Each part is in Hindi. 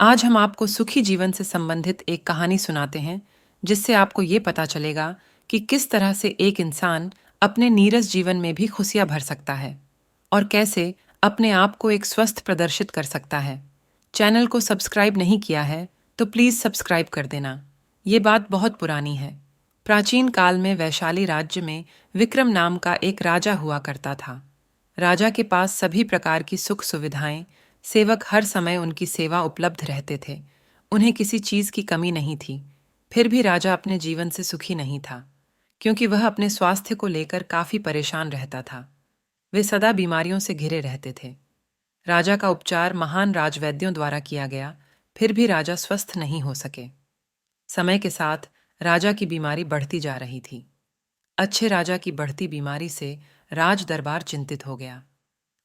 आज हम आपको सुखी जीवन से संबंधित एक कहानी सुनाते हैं, जिससे आपको ये पता चलेगा कि किस तरह से एक इंसान अपने नीरस जीवन में भी खुशियां भर सकता है और कैसे अपने आप को एक स्वस्थ प्रदर्शित कर सकता है। चैनल को सब्सक्राइब नहीं किया है, तो प्लीज़ सब्सक्राइब कर देना। ये बात बहुत पुरानी है। प्राचीन काल में वैशाली राज्य में विक्रम नाम का एक राजा हुआ करता था। राजा के पास सभी प्रकार की सुख सुविधाएं, सेवक हर समय उनकी सेवा उपलब्ध रहते थे। उन्हें किसी चीज की कमी नहीं थी। फिर भी राजा अपने जीवन से सुखी नहीं था, क्योंकि वह अपने स्वास्थ्य को लेकर काफी परेशान रहता था। वे सदा बीमारियों से घिरे रहते थे। राजा का उपचार महान राजवैद्यों द्वारा किया गया, फिर भी राजा स्वस्थ नहीं हो सके। समय के साथ राजा की बीमारी बढ़ती जा रही थी। अच्छे राजा की बढ़ती बीमारी से राज दरबार चिंतित हो गया।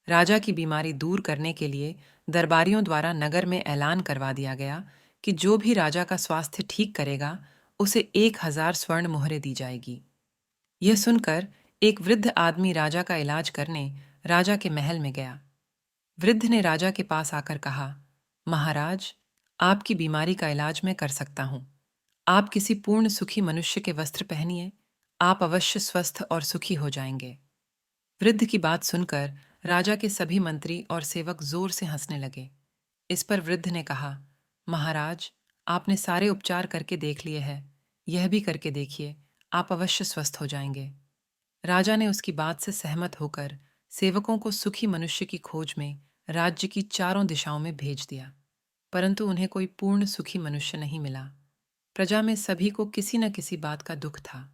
राजा की बीमारी दूर करने के लिए दरबारियों द्वारा नगर में ऐलान करवा दिया गया कि जो भी राजा का स्वास्थ्य ठीक करेगा, उसे 1,000 स्वर्ण मोहरें दी जाएगी। यह सुनकर एक वृद्ध आदमी राजा का इलाज करने राजा के महल में गया। वृद्ध ने राजा के पास आकर कहा, महाराज, आपकी बीमारी का इलाज मैं कर सकता हूं। आप किसी पूर्ण सुखी मनुष्य के वस्त्र पहनिए, आप अवश्य स्वस्थ और सुखी हो जाएंगे। वृद्ध की बात सुनकर राजा के सभी मंत्री और सेवक जोर से हंसने लगे। इस पर वृद्ध ने कहा, महाराज, आपने सारे उपचार करके देख लिए हैं, यह भी करके देखिए, आप अवश्य स्वस्थ हो जाएंगे। राजा ने उसकी बात से सहमत होकर सेवकों को सुखी मनुष्य की खोज में राज्य की चारों दिशाओं में भेज दिया, परंतु उन्हें कोई पूर्ण सुखी मनुष्य नहीं मिला। प्रजा में सभी को किसी न किसी बात का दुख था।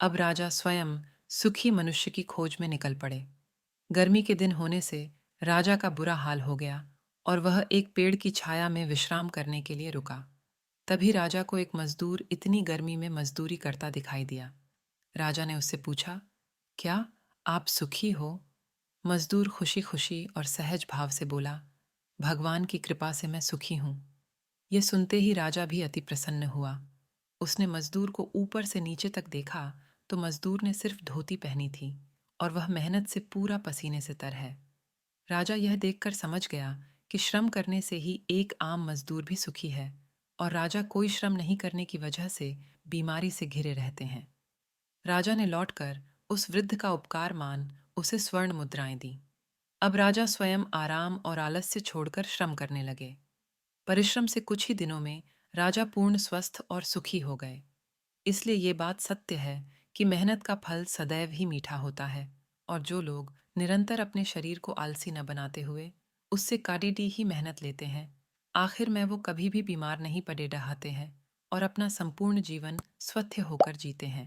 अब राजा स्वयं सुखी मनुष्य की खोज में निकल पड़े। गर्मी के दिन होने से राजा का बुरा हाल हो गया और वह एक पेड़ की छाया में विश्राम करने के लिए रुका। तभी राजा को एक मजदूर इतनी गर्मी में मजदूरी करता दिखाई दिया। राजा ने उससे पूछा, क्या आप सुखी हो? मजदूर खुशी खुशी और सहज भाव से बोला, भगवान की कृपा से मैं सुखी हूं। यह सुनते ही राजा भी अति प्रसन्न हुआ। उसने मजदूर को ऊपर से नीचे तक देखा तो मजदूर ने सिर्फ धोती पहनी थी और वह मेहनत से पूरा पसीने से तर है। राजा यह देखकर समझ गया कि श्रम करने से ही एक आम मजदूर भी सुखी है और राजा कोई श्रम नहीं करने की वजह से बीमारी से घिरे रहते हैं। राजा ने लौटकर उस वृद्ध का उपकार मान उसे स्वर्ण मुद्राएं दी। अब राजा स्वयं आराम और आलस्य छोड़कर श्रम करने लगे। परिश्रम से कुछ ही दिनों में राजा पूर्ण स्वस्थ और सुखी हो गए। इसलिए ये बात सत्य है कि मेहनत का फल सदैव ही मीठा होता है, और जो लोग निरंतर अपने शरीर को आलसी न बनाते हुए उससे काटीडी ही मेहनत लेते हैं, आखिर में वो कभी भी बीमार नहीं पड़े रहते हैं और अपना संपूर्ण जीवन स्वस्थ होकर जीते हैं।